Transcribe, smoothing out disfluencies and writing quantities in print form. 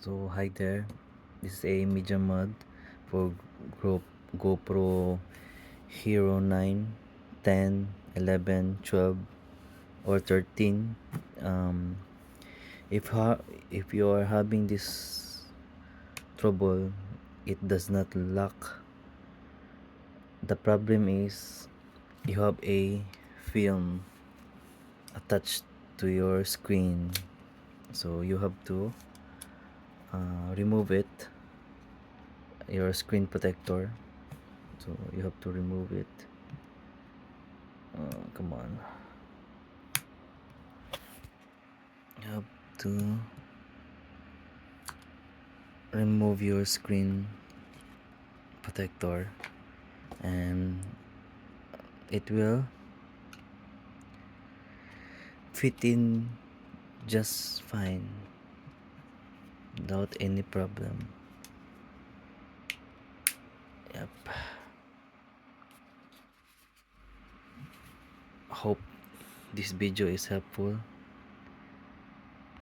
So hi there, this is a media mod for GoPro Hero 9, 10, 11, 12 or 13. um, if you are having this trouble, it does not lock. The problem is you have a film attached to your screen, so you have to remove it, your screen protector. So you have to remove it. Come on, you have to remove your screen protector, and it will fit in just fine without any problem. Yep. Hope this video is helpful.